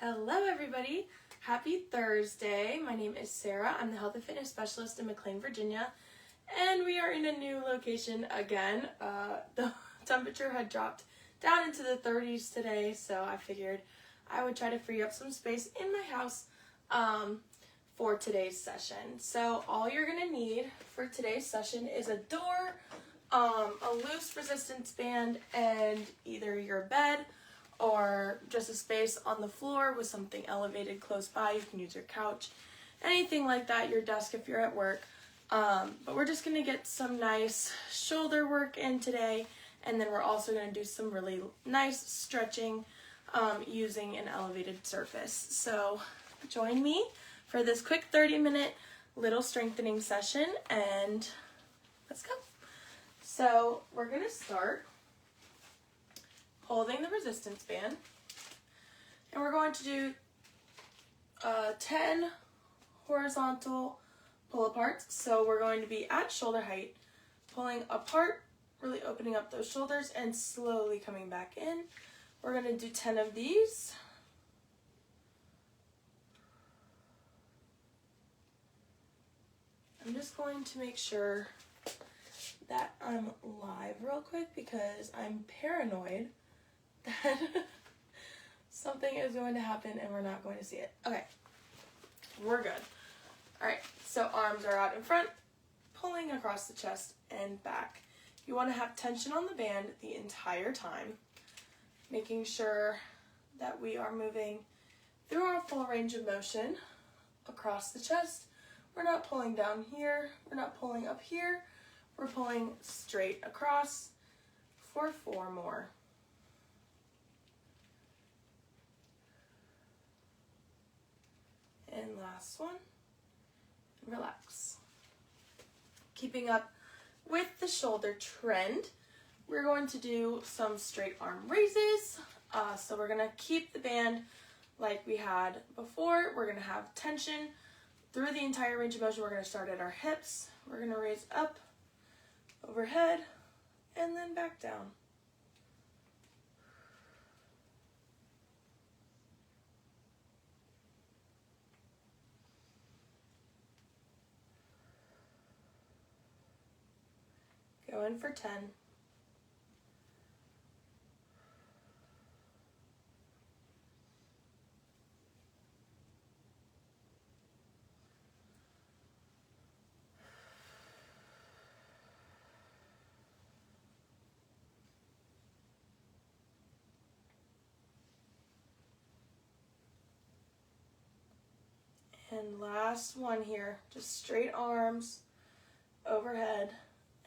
Hello everybody, happy Thursday. My name is Sarah. I'm the Health and Fitness Specialist in McLean, Virginia, and we are in a new location again. The temperature had dropped down into the 30s today, so I figured I would try to free up some space in my house for today's session. So all you're gonna need for today's session is a door, a loose resistance band, and either your bed or just a space on the floor with something elevated close by. You can use your couch, anything like that, your desk if you're at work. But we're just gonna get some nice shoulder work in today, and then we're also gonna do some really nice stretching using an elevated surface. So join me for this quick 30-minute little strengthening session, and let's go. So we're gonna start holding the resistance band, and we're going to do 10 horizontal pull aparts. So we're going to be at shoulder height, pulling apart, really opening up those shoulders and slowly coming back in. We're going to do 10 of these. I'm just going to make sure that I'm live real quick because I'm paranoid that something is going to happen and we're not going to see it. Okay, we're good. All right, so arms are out in front, pulling across the chest and back. You want to have tension on the band the entire time, making sure that we are moving through our full range of motion across the chest. We're not pulling down here, we're not pulling up here, we're pulling straight across for 4 more. And last one, relax. Keeping up with the shoulder trend, we're going to do some straight arm raises. So we're gonna keep the band like we had before. We're gonna have tension through the entire range of motion. We're gonna start at our hips. We're gonna raise up, overhead, and then back down. Go in for 10. And last one here, just straight arms, overhead,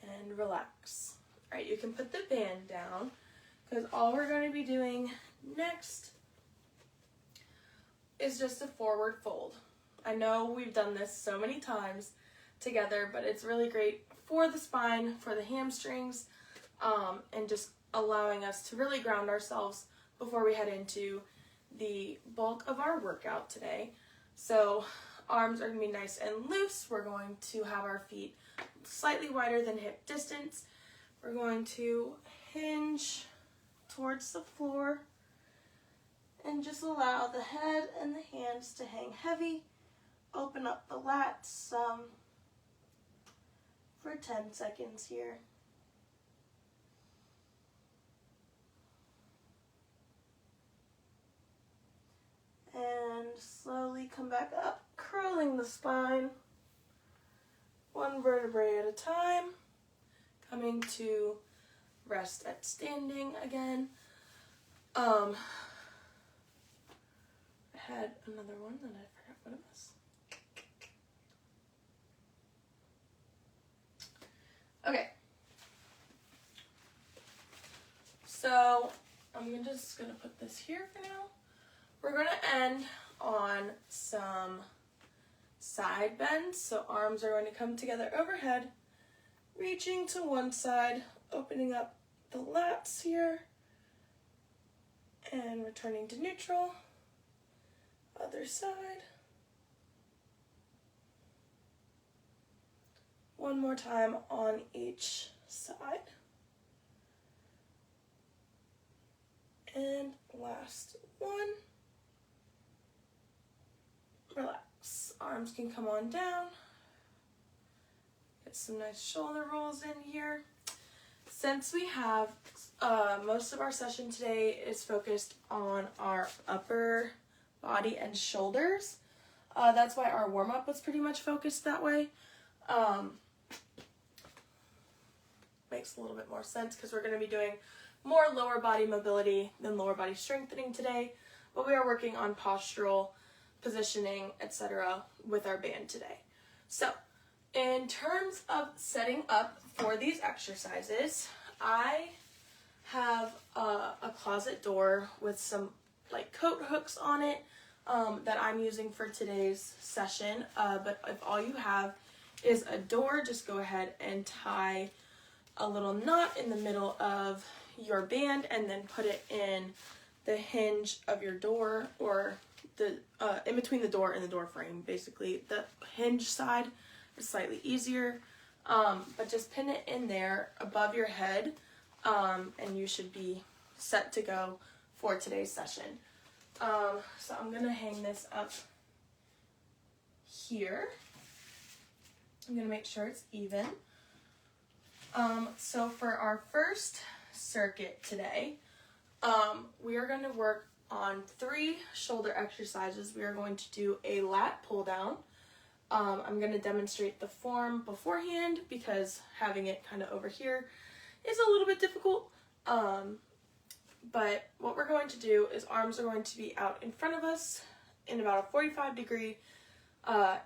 and relax. All right, you can put the band down because all we're going to be doing next is just a forward fold. I know we've done this so many times together, but it's really great for the spine, for the hamstrings, and just allowing us to really ground ourselves before we head into the bulk of our workout today. So arms are going to be nice and loose. We're going to have our feet slightly wider than hip distance. We're going to hinge towards the floor and just allow the head and the hands to hang heavy. Open up the lats some for 10 seconds here. And slowly come back up, curling the spine, one vertebrae at a time, coming to rest at standing again. I had another one that I forgot what it was. Okay. So I'm just gonna put this here for now. We're going to end on some side bends. So arms are going to come together overhead, reaching to one side, opening up the lats here, and returning to neutral. Other side. One more time on each side. And last one. arms can come on down. Get some nice shoulder rolls in here. Since we have most of our session today is focused on our upper body and shoulders, that's why our warm-up was pretty much focused that way. Makes a little bit more sense because we're going to be doing more lower body mobility than lower body strengthening today, but we are working on postural positioning, etc. with our band today. So in terms of setting up for these exercises, I have a closet door with some like coat hooks on it that I'm using for today's session, but if all you have is a door, just go ahead and tie a little knot in the middle of your band and then put it in the hinge of your door, or the in between the door and the door frame. Basically the hinge side is slightly easier, but just pin it in there above your head, and you should be set to go for today's session. So I'm gonna hang this up here. I'm gonna make sure it's even. So for our first circuit today, we are going to work on 3 shoulder exercises. We are going to do a lat pull down. I'm going to demonstrate the form beforehand because having it kind of over here is a little bit difficult. But what we're going to do is arms are going to be out in front of us in about a 45-degree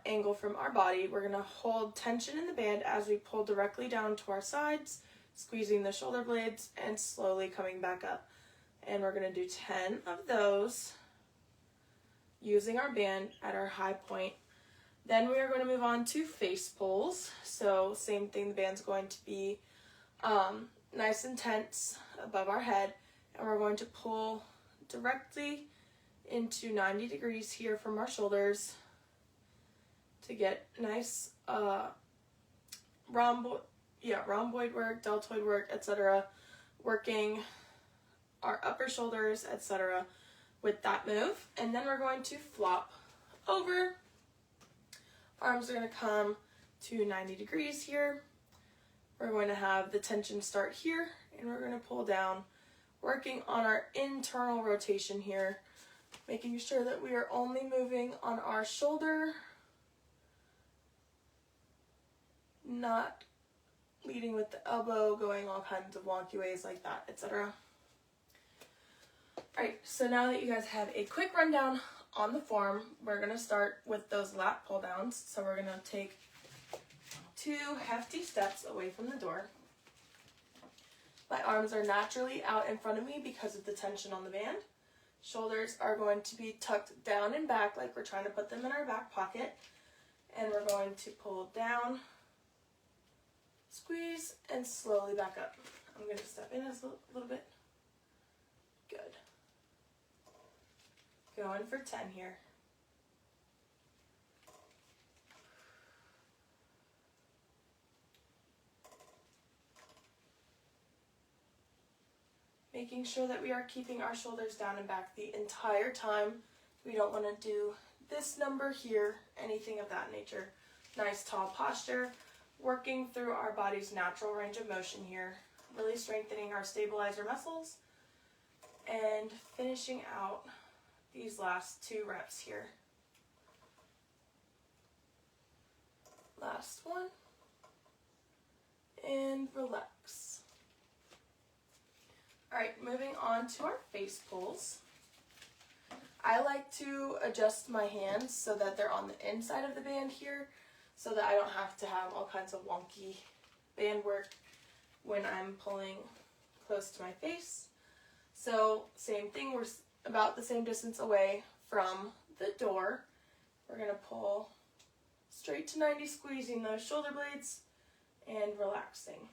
angle from our body. We're going to hold tension in the band as we pull directly down to our sides, squeezing the shoulder blades and slowly coming back up. And we're going to do 10 of those using our band at our high point. Then we are going to move on to face pulls. So same thing, the band's going to be nice and tense above our head, and we're going to pull directly into 90 degrees here from our shoulders to get nice rhomboid work, deltoid work, etc., working our upper shoulders, etc. with that move. And then we're going to flop over. Arms are going to come to 90 degrees here. We're going to have the tension start here, and we're going to pull down, working on our internal rotation here, making sure that we are only moving on our shoulder, not leading with the elbow, going all kinds of wonky ways like that, etc. Alright, so now that you guys have a quick rundown on the form, we're going to start with those lat pull downs. So we're going to take 2 hefty steps away from the door. My arms are naturally out in front of me because of the tension on the band. Shoulders are going to be tucked down and back like we're trying to put them in our back pocket. And we're going to pull down, squeeze, and slowly back up. I'm going to step in a little bit. Good. Going for 10 here. Making sure that we are keeping our shoulders down and back the entire time. We don't want to do this number here, anything of that nature. Nice tall posture, working through our body's natural range of motion here, really strengthening our stabilizer muscles, and finishing out these last 2 reps here. Last one, and relax. Alright, moving on to our face pulls. I like to adjust my hands so that they're on the inside of the band here, so that I don't have to have all kinds of wonky band work when I'm pulling close to my face. So same thing, we're about the same distance away from the door. We're going to pull straight to 90, squeezing those shoulder blades and relaxing.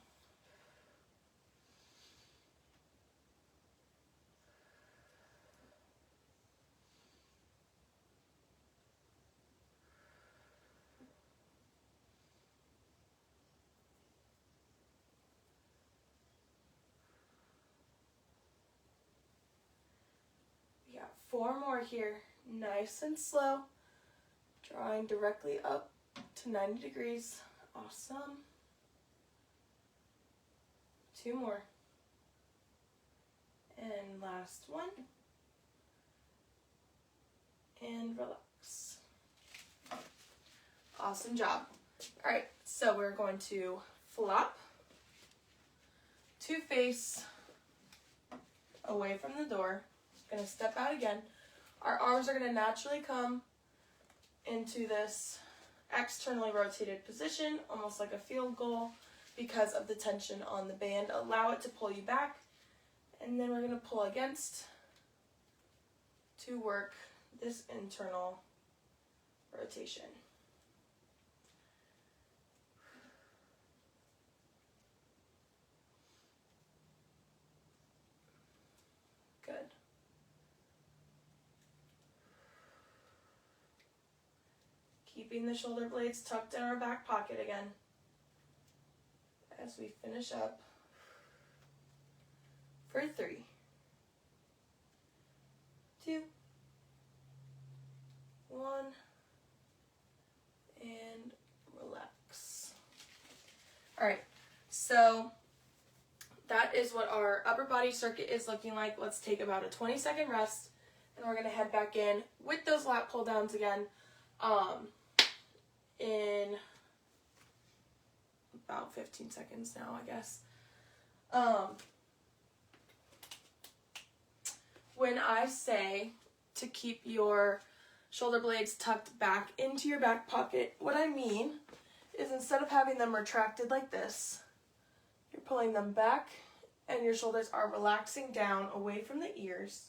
We got 4 more here, nice and slow. Drawing directly up to 90 degrees. Awesome. 2 more. And last one. And relax. Awesome job. All right, so we're going to flop to face away from the door. Gonna step out again. Our arms are gonna naturally come into this externally rotated position, almost like a field goal, because of the tension on the band. Allow it to pull you back, and then we're gonna pull against to work this internal rotation. Good. Keeping the shoulder blades tucked in our back pocket again as we finish up for 3, 2, 1, and relax. All right, so that is what our upper body circuit is looking like. Let's take about a 20-second rest, and we're gonna head back in with those lat pull downs again in about 15 seconds now, I guess. When I say to keep your shoulder blades tucked back into your back pocket, what I mean is instead of having them retracted like this, you're pulling them back and your shoulders are relaxing down away from the ears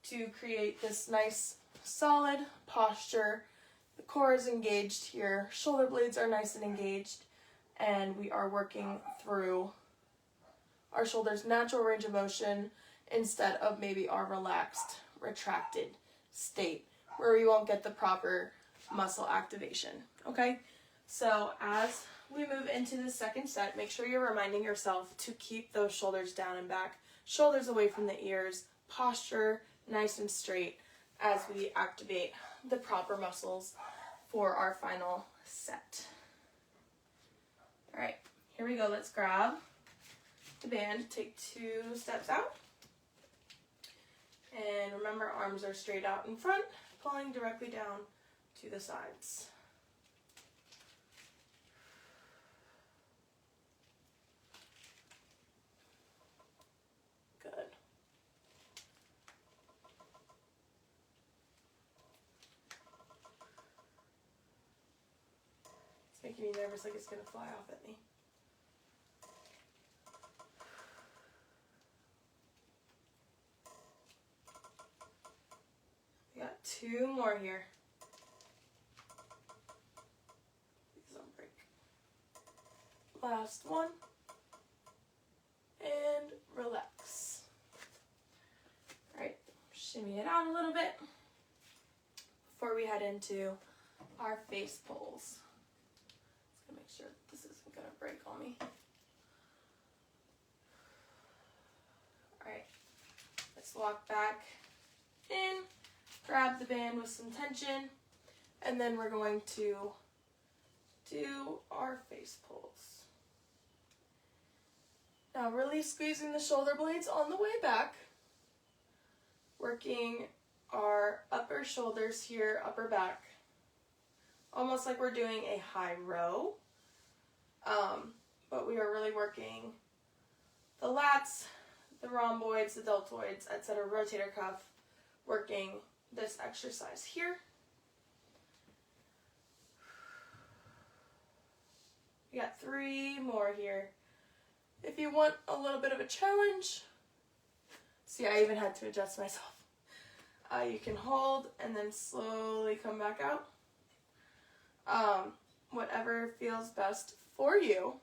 to create this nice solid posture. The core is engaged here, shoulder blades are nice and engaged, and we are working through our shoulders' natural range of motion instead of maybe our relaxed, retracted state where we won't get the proper muscle activation, okay? So as we move into the second set, make sure you're reminding yourself to keep those shoulders down and back, shoulders away from the ears, posture nice and straight as we activate the proper muscles for our final set. All right, here we go. Let's grab the band, take 2 steps out. And remember, arms are straight out in front, pulling directly down to the sides. Good. It's making me nervous, like it's gonna fly off at me. We got 2 more here. Please don't break. Last one. And relax. All right, shimmy it out a little bit before we head into our face pulls. Just gonna make sure this isn't gonna break on me. All right, let's walk back in, grab the band with some tension, and then we're going to do our face pulls. Now really squeezing the shoulder blades on the way back, working our upper shoulders here, upper back, almost like we're doing a high row, but we are really working the lats, the rhomboids, the deltoids, etc., rotator cuff, working this exercise here. We got 3 more here. If you want a little bit of a challenge, see, I even had to adjust myself. You can hold and then slowly come back out. Whatever feels best for you.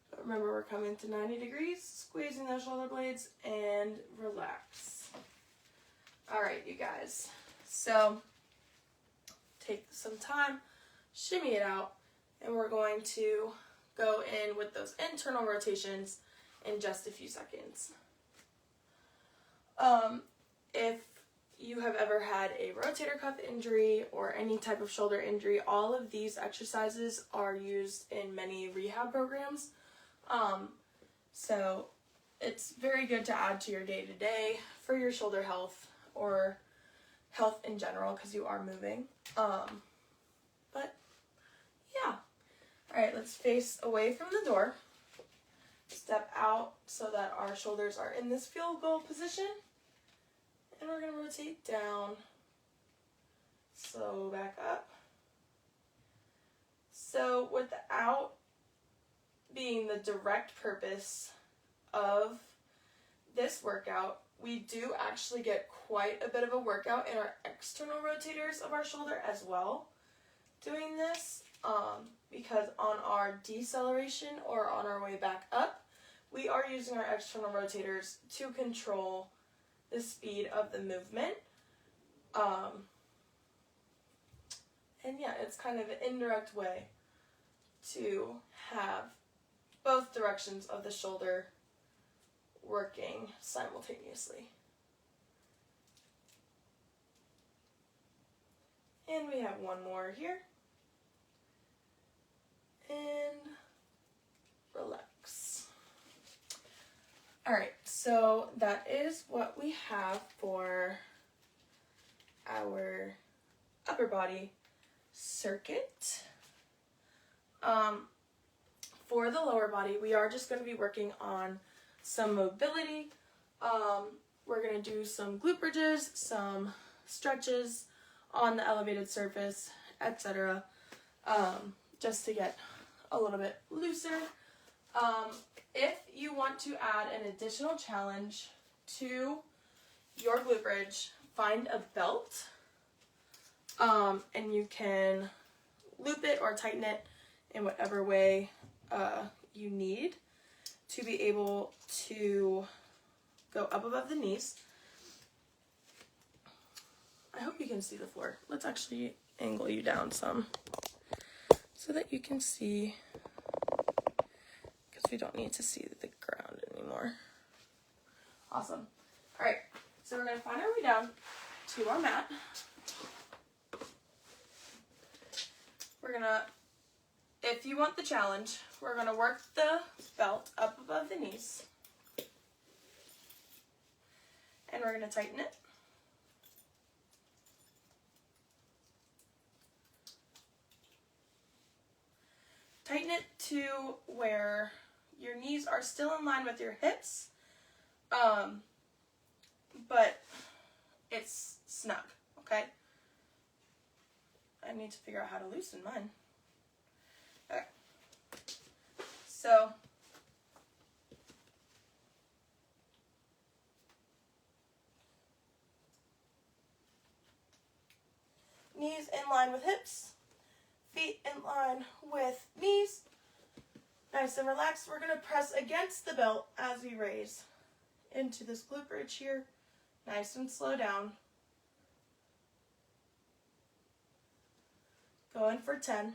But remember, we're coming to 90 degrees, squeezing those shoulder blades, and relax. All right, you guys. So take some time, shimmy it out, and we're going to go in with those internal rotations in just a few seconds. If you you have ever had a rotator cuff injury or any type of shoulder injury, all of these exercises are used in many rehab programs. So it's very good to add to your day-to-day for your shoulder health or health in general because you are moving. But yeah. All right, let's face away from the door. Step out so that our shoulders are in this field goal position. And we're going to rotate down, slow back up. So without being the direct purpose of this workout, we do actually get quite a bit of a workout in our external rotators of our shoulder as well doing this, because on our deceleration or on our way back up, we are using our external rotators to control the speed of the movement. And yeah, it's kind of an indirect way to have both directions of the shoulder working simultaneously. And we have one more here. And relax. All right, so that is what we have for our upper body circuit. For the lower body, we are just going to be working on some mobility. We're going to do some glute bridges, some stretches on the elevated surface, etc. Just to get a little bit looser. If you want to add an additional challenge to your glute bridge, find a belt, and you can loop it or tighten it in whatever way you need to be able to go up above the knees. I hope you can see the floor. Let's actually angle you down some so that you can see, because we don't need to see the ground anymore. Awesome. All right, so we're going to find our way down to our mat. We're going to, if you want the challenge, we're going to work the belt up above the knees. And we're going to tighten it. Tighten it to where your knees are still in line with your hips, but it's snug, okay? I need to figure out how to loosen mine. Okay. So, knees in line with hips, feet in line with knees. Nice and relaxed. We're going to press against the belt as we raise into this glute bridge here. Nice and slow down. Going for 10.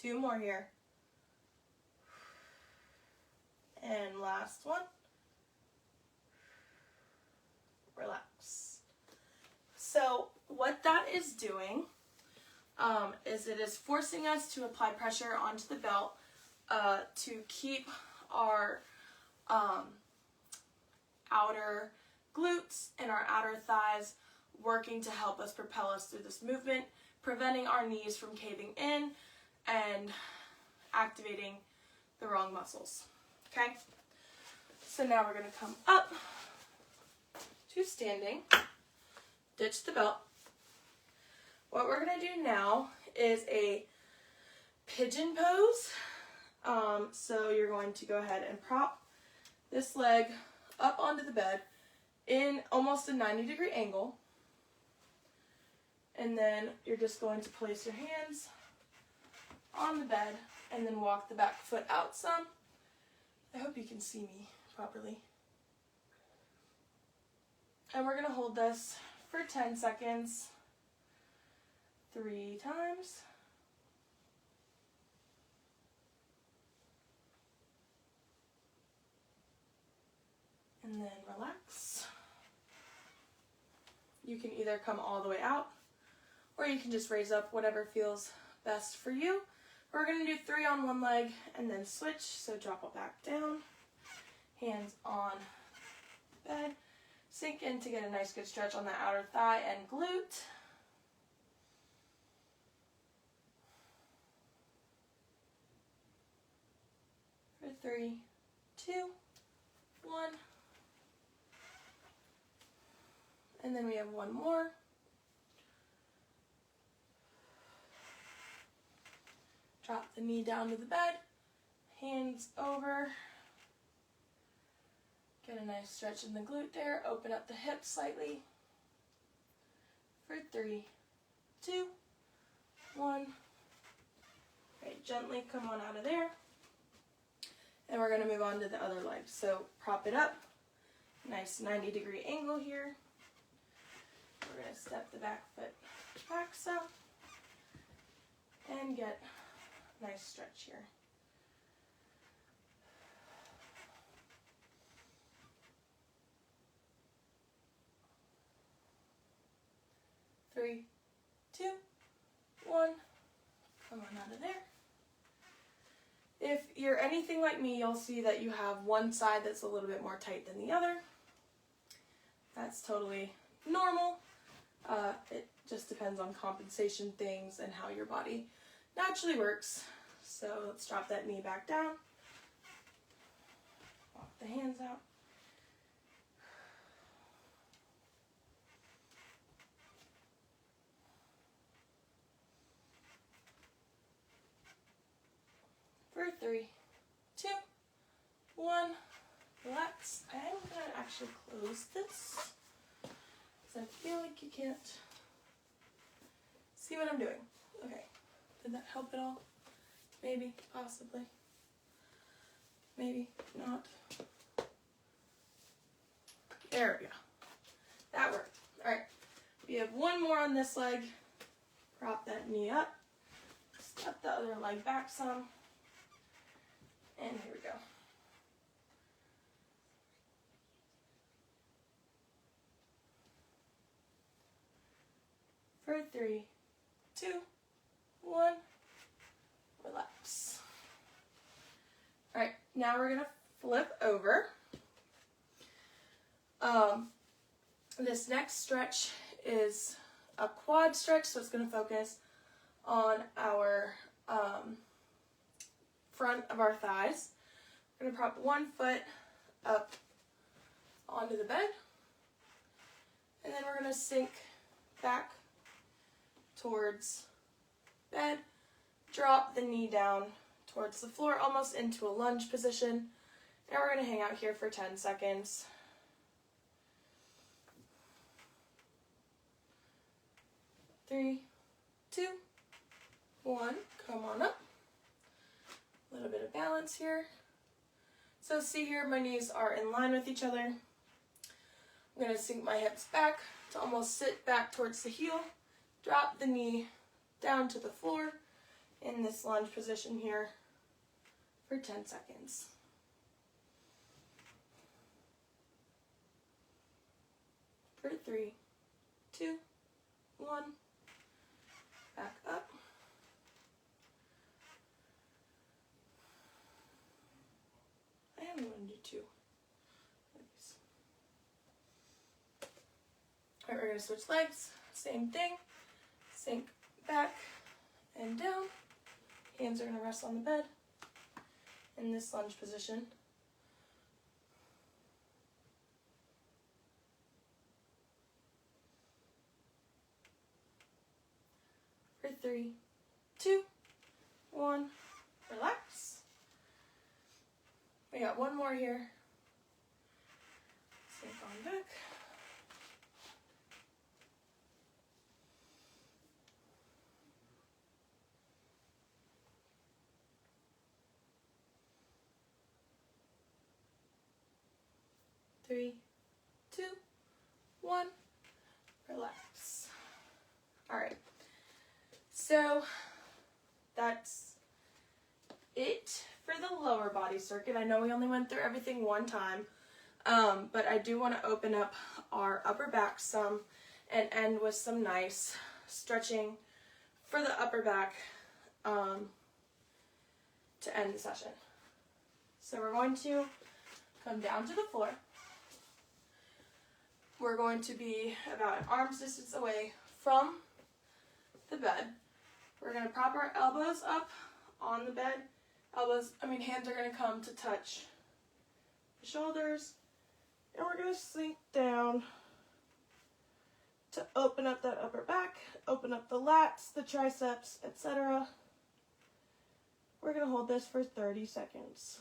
Two more here. And last one. Relax. So what that is doing is it is forcing us to apply pressure onto the belt to keep our outer glutes and our outer thighs working to help us propel us through this movement, preventing our knees from caving in and activating the wrong muscles. Okay? So now we're going to come up to standing, ditch the belt. What we're going to do now is a pigeon pose. So you're going to go ahead and prop this leg up onto the bed in almost a 90-degree angle. And then you're just going to place your hands on the bed and then walk the back foot out some. I hope you can see me properly. And we're going to hold this for 10 seconds, 3 times. And then relax. You can either come all the way out, or you can just raise up, whatever feels best for you. We're going to do 3 on one leg and then switch. So drop it back down, hands on bed. Sink in to get a nice good stretch on the outer thigh and glute. For 3, 2, 1. And then we have one more. Drop the knee down to the bed, hands over. Get a nice stretch in the glute there. Open up the hips slightly. For 3, 2, 1. Right, gently come on out of there. And we're going to move on to the other leg. So prop it up. Nice 90-degree angle here. We're going to step the back foot back some. And get a nice stretch here. 3, 2, 1. Come on out of there. If you're anything like me, you'll see that you have one side that's a little bit more tight than the other. That's totally normal. It just depends on compensation things and how your body naturally works. So let's drop that knee back down. Walk the hands out. For 3, 2, 1. Relax. I'm going to actually close this because I feel like you can't see what I'm doing. Okay. Did that help at all? Maybe. Possibly. Maybe not. There we go. That worked. Alright. We have one more on this leg. Prop that knee up. Step the other leg back some. And here we go. For 3, 2, 1. Relax. All right, now we're gonna flip over. This next stretch is a quad stretch, so it's gonna focus on our front of our thighs. We're going to prop one foot up onto the bed, and then we're going to sink back towards bed, drop the knee down towards the floor, almost into a lunge position, and we're going to hang out here for 10 seconds. Three, 2, 1, come on up. A little bit of balance here. So see here, my knees are in line with each other. I'm going to sink my hips back to almost sit back towards the heel. Drop the knee down to the floor in this lunge position here for 10 seconds. For 3, 2, 1. Back up. I am going to do 2. Alright, we're going to switch legs. Same thing. Sink back and down. Hands are going to rest on the bed in this lunge position. For 3, 2, 1. Relax. We got one more here. Sink on back. Three, 2, 1, relax. All right, so that's it for the lower body circuit. I know we only went through everything one time, but I do want to open up our upper back some and end with some nice stretching for the upper back to end the session. So we're going to come down to the floor. We're going to be about an arm's distance away from the bed. We're going to prop our elbows up on the bed. Hands are going to come to touch the shoulders. And we're going to sink down to open up that upper back, open up the lats, the triceps, etc. We're going to hold this for 30 seconds.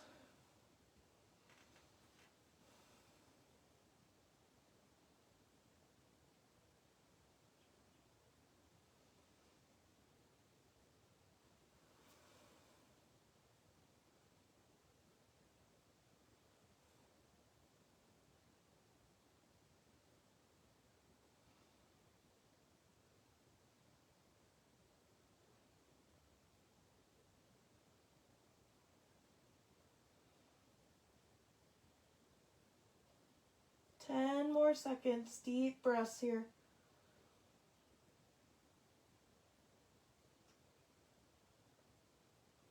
Ten more seconds, deep breaths here.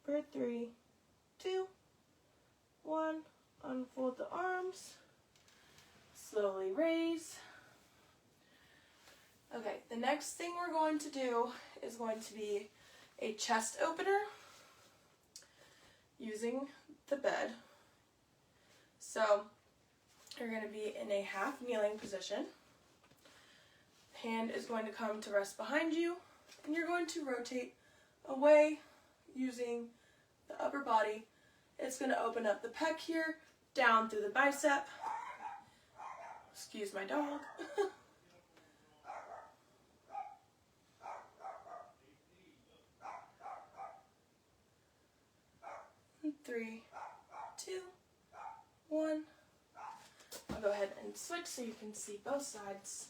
For 3, 2, 1, unfold the arms, slowly raise. Okay, the next thing we're going to do is going to be a chest opener using the bed. So you're going to be in a half kneeling position. Hand is going to come to rest behind you, and you're going to rotate away using the upper body. It's going to open up the pec here, down through the bicep. Excuse my dog. 3, 2, 1. I'll go ahead and switch so you can see both sides.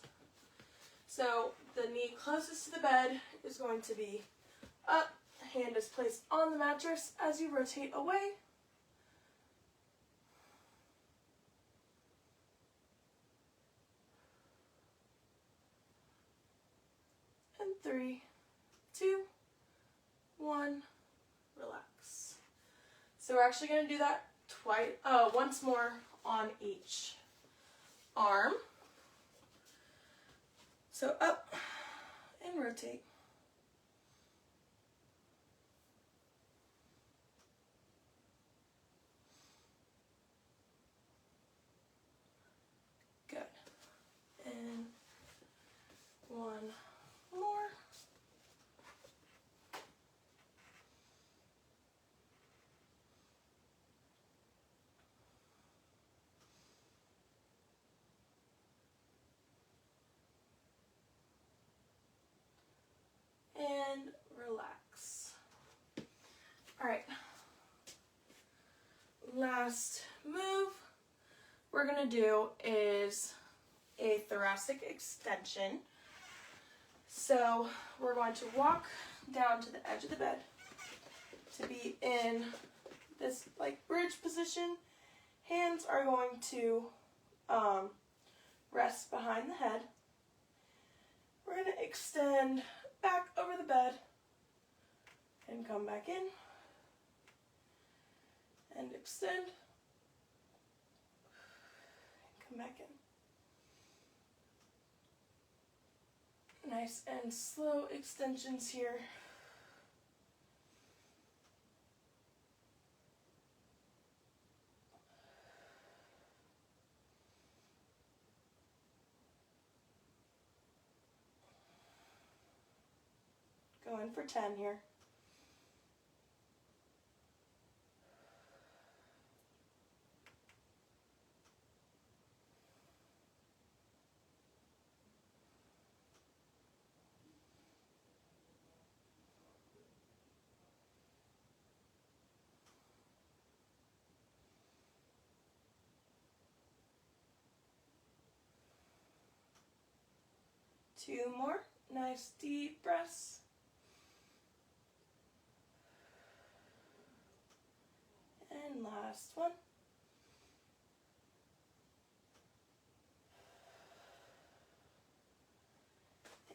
So the knee closest to the bed is going to be up. Hand is placed on the mattress as you rotate away. And 3, 2, 1, relax. So we're actually going to do that once more on each arm. So up and rotate. Good. And one more. And relax. All right. Last move we're going to do is a thoracic extension. So we're going to walk down to the edge of the bed to be in this like bridge position. Hands are going to rest behind the head. We're going to extend back over the bed and come back in and extend, come back in. Nice and slow extensions here. Going for 10 here. 2 more. Nice deep breaths. And last one.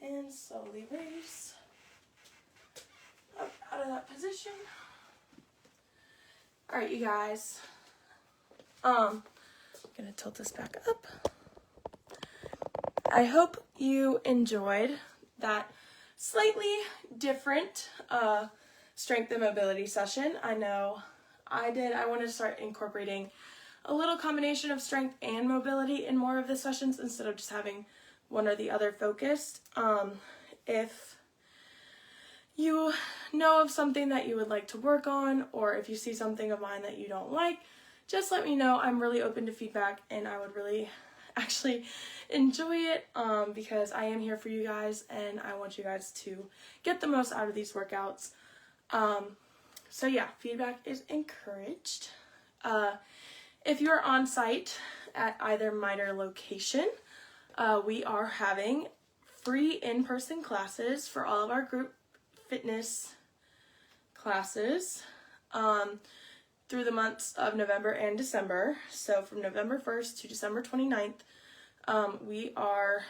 And slowly raise up out of that position. All right, you guys. I'm gonna tilt this back up. I hope you enjoyed that slightly different strength and mobility session. I know I did. I wanted to start incorporating a little combination of strength and mobility in more of the sessions instead of just having one or the other focused. If you know of something that you would like to work on, or if you see something of mine that you don't like, just let me know. I'm really open to feedback, and I would really actually enjoy it because I am here for you guys, and I want you guys to get the most out of these workouts. So yeah, feedback is encouraged. If you're on site at either MITRE location, we are having free in-person classes for all of our group fitness classes through the months of November and December. So from November 1st to December 29th, we are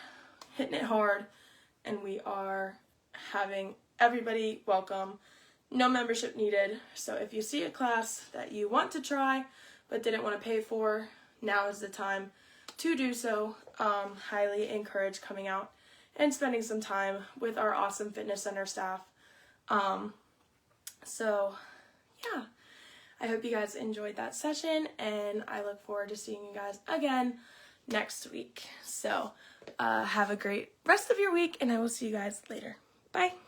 hitting it hard, and we are having everybody welcome. No membership needed. So if you see a class that you want to try but didn't want to pay for, now is the time to do so. Highly encourage coming out and spending some time with our awesome fitness center staff. So yeah, I hope you guys enjoyed that session, and I look forward to seeing you guys again next week. So have a great rest of your week, and I will see you guys later. Bye.